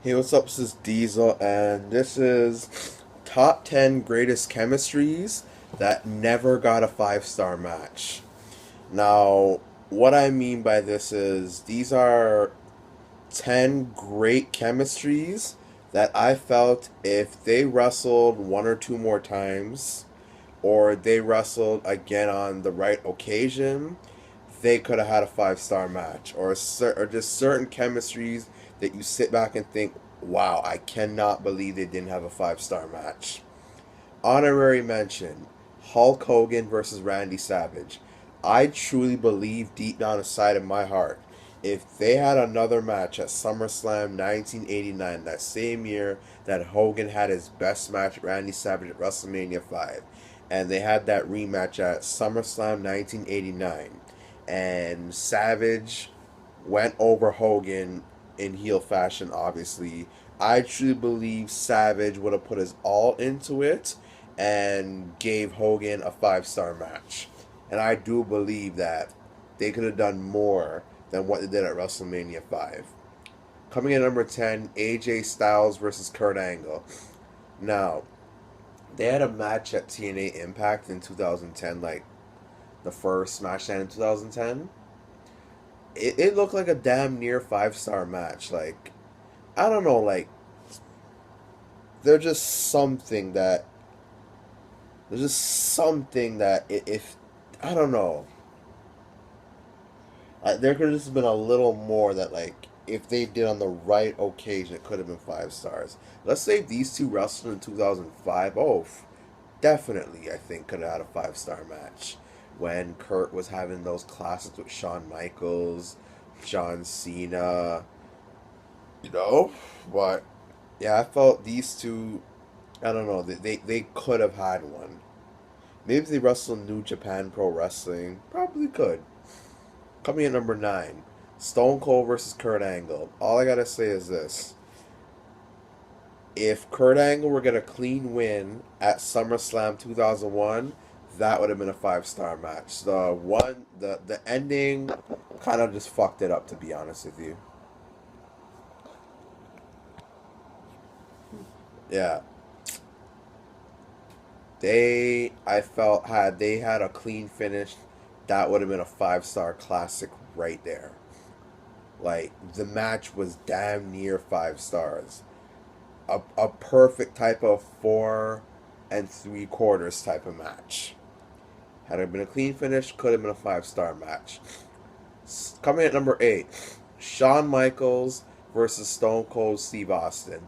Hey, what's up? This is Diesel, and this is top 10 greatest chemistries that never got a 5-star match. Now, what I mean by this is these are 10 great chemistries that I felt if they wrestled one or two more times, or they wrestled again on the right occasion, they could have had a 5-star match, or just certain chemistries that you sit back and think, wow, I cannot believe they didn't have a 5-star match. Honorary mention: Hulk Hogan versus Randy Savage. I truly believe deep down inside of my heart, if they had another match at SummerSlam 1989, that same year that Hogan had his best match with Randy Savage at WrestleMania 5, and they had that rematch at SummerSlam 1989, and Savage went over Hogan in heel fashion, obviously, I truly believe Savage would have put his all into it and gave Hogan a 5-star match. And I do believe that they could have done more than what they did at WrestleMania 5. Coming in number 10, AJ Styles versus Kurt Angle. Now, they had a match at TNA Impact in 2010, like the first SmackDown in 2010. It looked like a damn near 5-star match. Like, I don't know, like, they're just something that there's just something that if I don't know, there could have just been a little more that, like, if they did on the right occasion, it could have been 5 stars. Let's say these two wrestled in 2005. Oh, definitely, I think could have had a 5-star match when Kurt was having those classics with Shawn Michaels, John Cena, you know. But yeah, I felt these two. I don't know. They could have had one. Maybe if they wrestled New Japan Pro Wrestling. Probably could. Coming in number 9, Stone Cold versus Kurt Angle. All I gotta say is this. If Kurt Angle were get a clean win at SummerSlam 2001, that would have been a 5-star match. The ending kind of just fucked it up, to be honest with you. Yeah. I felt, had they had a clean finish, that would have been a 5-star classic right there. Like, the match was damn near 5 stars. A perfect type of 4 3/4 type of match. Had it been a clean finish, could have been a 5-star match. Coming at number 8, Shawn Michaels versus Stone Cold Steve Austin.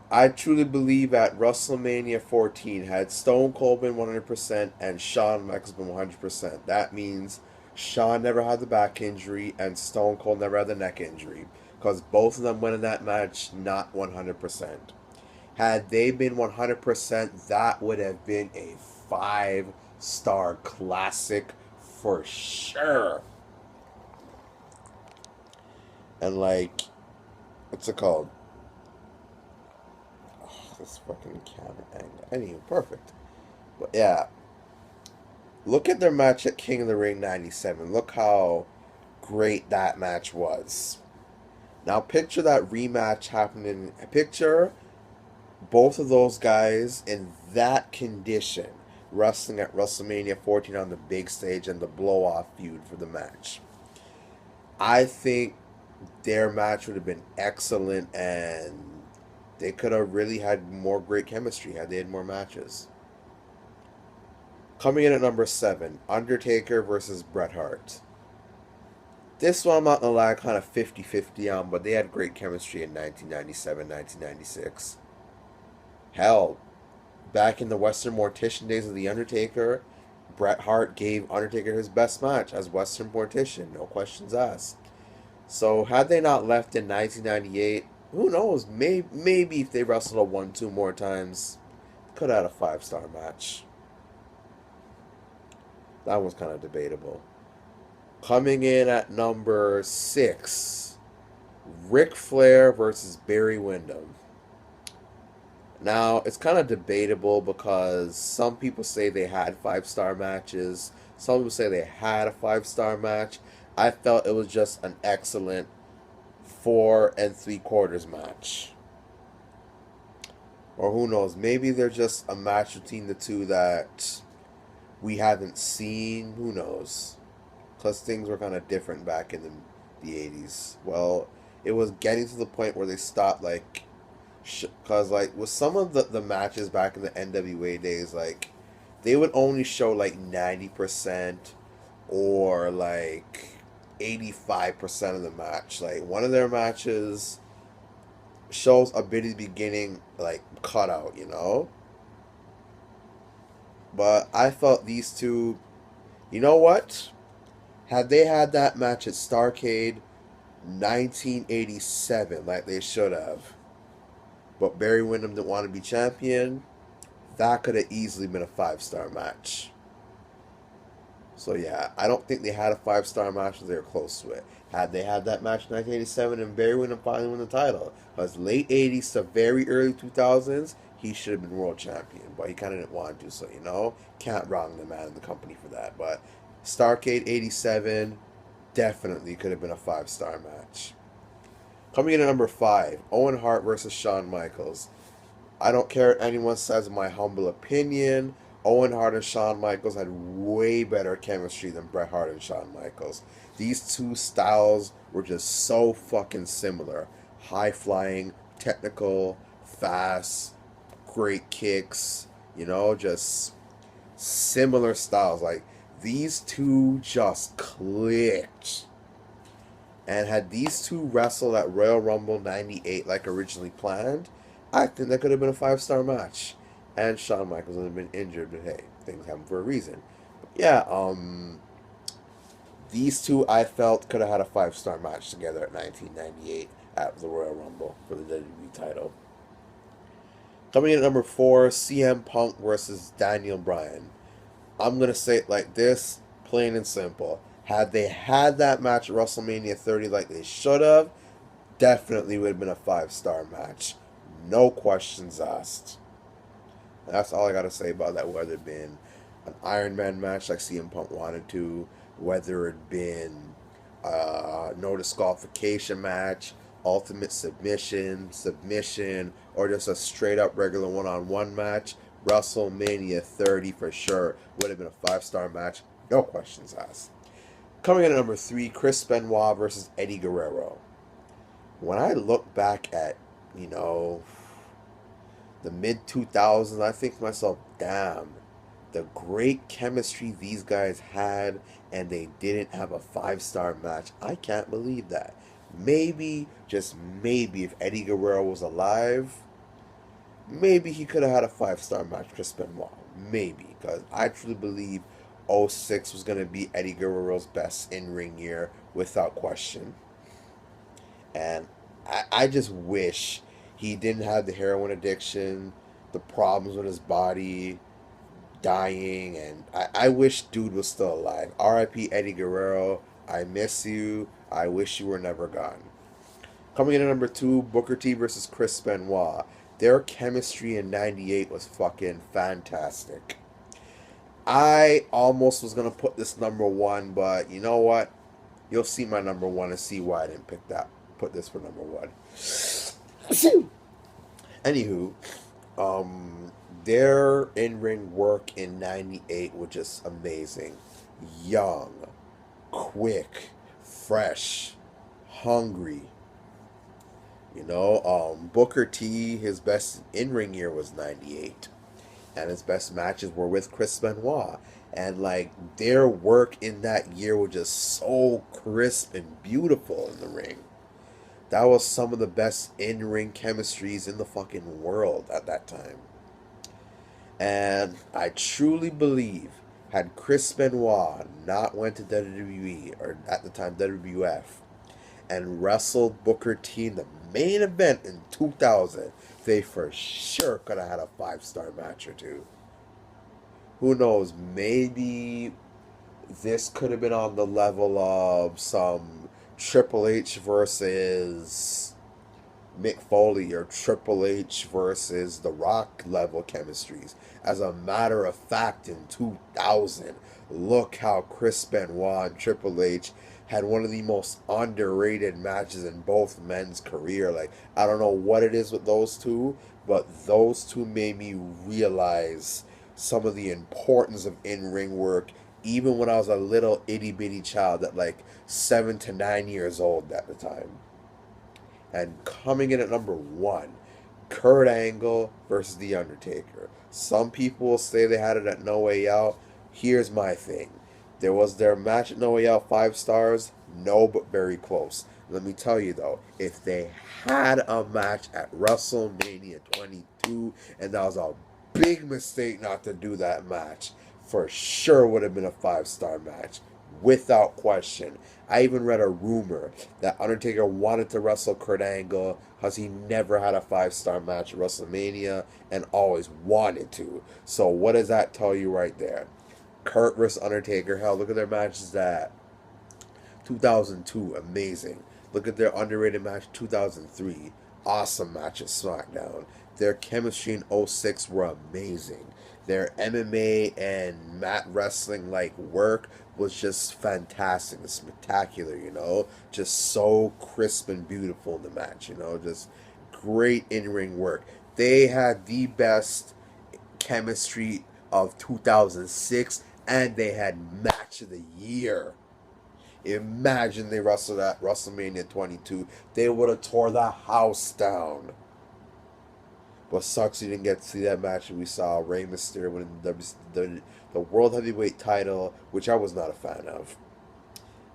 I truly believe at WrestleMania 14, had Stone Cold been 100% and Shawn Michaels been 100%, that means Shawn never had the back injury and Stone Cold never had the neck injury, because both of them went in that match not 100%. Had they been 100%, that would have been a 5-star classic for sure. And, like, what's it called? Oh, this fucking camera angle. Anyway, perfect. But yeah, look at their match at King of the Ring 97. Look how great that match was. Now picture that rematch happening. Picture both of those guys in that condition wrestling at WrestleMania 14 on the big stage and the blow off feud for the match. I think their match would have been excellent, and they could have really had more great chemistry had they had more matches. Coming in at number 7, Undertaker versus Bret Hart. This one I'm not gonna lie, kind of 50-50 on, but they had great chemistry in 1997, 1996. Hell, back in the Western Mortician days of The Undertaker, Bret Hart gave Undertaker his best match as Western Mortician, no questions asked. So had they not left in 1998, who knows? Maybe if they wrestled a 1-2 more times, could have had a 5-star match. That was kind of debatable. Coming in at number 6, Ric Flair versus Barry Windham. Now, it's kind of debatable because some people say they had 5-star matches. Some people say they had a 5-star match. I felt it was just an excellent 4 3/4 match. Or who knows, maybe they're just a match between the two that we haven't seen. Who knows? Because things were kind of different back in the 80s. Well, it was getting to the point where they stopped, like, because, like, with some of the matches back in the NWA days, like, they would only show, like, 90% or, like, 85% of the match. Like, one of their matches shows a bit of the beginning, like, cut out, you know? But I felt these two, you know what? Had they had that match at Starrcade 1987, like they should have, but Barry Windham didn't want to be champion, that could have easily been a 5-star match. So yeah, I don't think they had a 5-star match, they were close to it. Had they had that match in 1987 and Barry Windham finally won the title, because late 80s to very early 2000s, he should have been world champion, but he kind of didn't want to, so you know, can't wrong the man in the company for that. But Starrcade 87 definitely could have been a 5-star match. Coming in at number 5, Owen Hart versus Shawn Michaels. I don't care what anyone says, in my humble opinion, Owen Hart and Shawn Michaels had way better chemistry than Bret Hart and Shawn Michaels. These two styles were just so fucking similar. High flying, technical, fast, great kicks, you know, just similar styles. Like, these two just clicked. And had these two wrestled at Royal Rumble 98 like originally planned, I think that could have been a 5-star match. And Shawn Michaels would have been injured, but hey, things happen for a reason. But yeah, these two I felt could have had a 5-star match together at 1998 at the Royal Rumble for the WWE title. Coming in at number 4, CM Punk versus Daniel Bryan. I'm going to say it like this, plain and simple. Had they had that match at WrestleMania 30 like they should have, definitely would have been a 5-star match. No questions asked. That's all I got to say about that, whether it been an Iron Man match like CM Punk wanted to, whether it been no disqualification match, ultimate submission, or just a straight up regular one-on-one match. WrestleMania 30 for sure would have been a 5-star match, no questions asked. Coming in at number 3, Chris Benoit versus Eddie Guerrero. When I look back at, you know, the mid 2000s, I think to myself, damn, the great chemistry these guys had, and they didn't have a 5-star match. I can't believe that. Maybe, just maybe, if Eddie Guerrero was alive, maybe he could have had a 5-star match with Chris Benoit. Maybe, because I truly believe 06 was going to be Eddie Guerrero's best in-ring year, without question. And I just wish he didn't have the heroin addiction, the problems with his body, dying, and I wish dude was still alive. R.I.P. Eddie Guerrero. I miss you. I wish you were never gone. Coming in at number 2, Booker T versus Chris Benoit. Their chemistry in 98 was fucking fantastic. I almost was going to put this number 1, but you know what? You'll see my number 1 and see why I didn't put this for number 1. Anywho, their in-ring work in 98 was just amazing. Young, quick, fresh, hungry. You know, Booker T, his best in-ring year was 98. And his best matches were with Chris Benoit. And, like, their work in that year was just so crisp and beautiful in the ring. That was some of the best in-ring chemistries in the fucking world at that time. And I truly believe, had Chris Benoit not went to WWE, or at the time WWF, and wrestled Booker T in the main event in 2000, they for sure could have had a 5-star match or two. Who knows, maybe this could have been on the level of some Triple H versus Mick Foley, or Triple H versus The Rock level chemistries. As a matter of fact, in 2000, look how Chris Benoit and Triple H had one of the most underrated matches in both men's career. Like, I don't know what it is with those two, but those two made me realize some of the importance of in-ring work even when I was a little itty bitty child at like 7 to 9 years old at the time. And coming in at number one, Kurt Angle versus The Undertaker. Some people will say they had it at No Way Out. Here's my thing. There was their match at No Way Out 5 stars? No, but very close. Let me tell you though, if they had a match at WrestleMania 22, and that was a big mistake not to do that match, for sure would have been a 5 star match. Without question. I even read a rumor that Undertaker wanted to wrestle Kurt Angle because he never had a 5 star match at WrestleMania and always wanted to. So what does that tell you right there? Kurt versus Undertaker. Hell, look at their matches at 2002, amazing. Look at their underrated match 2003, awesome match at SmackDown. Their chemistry in '06 were amazing. Their MMA and mat wrestling like work was just fantastic and spectacular, just so crisp and beautiful in the match, just great in-ring work. They had the best chemistry of 2006 and they had match of the year. Imagine they wrestled at WrestleMania 22. They would have tore the house down. But sucks you didn't get to see that match. We saw Rey Mysterio winning the World Heavyweight title, which I was not a fan of.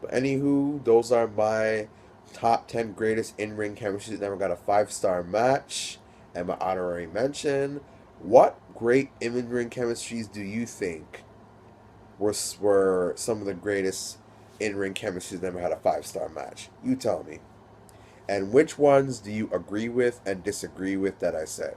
But anywho, those are my top 10 greatest in-ring chemistries that never got a 5 star match. And my honorary mention. What great in-ring chemistries do you think were some of the greatest in-ring chemistries that never had a 5 star match? You tell me. And which ones do you agree with and disagree with that I said?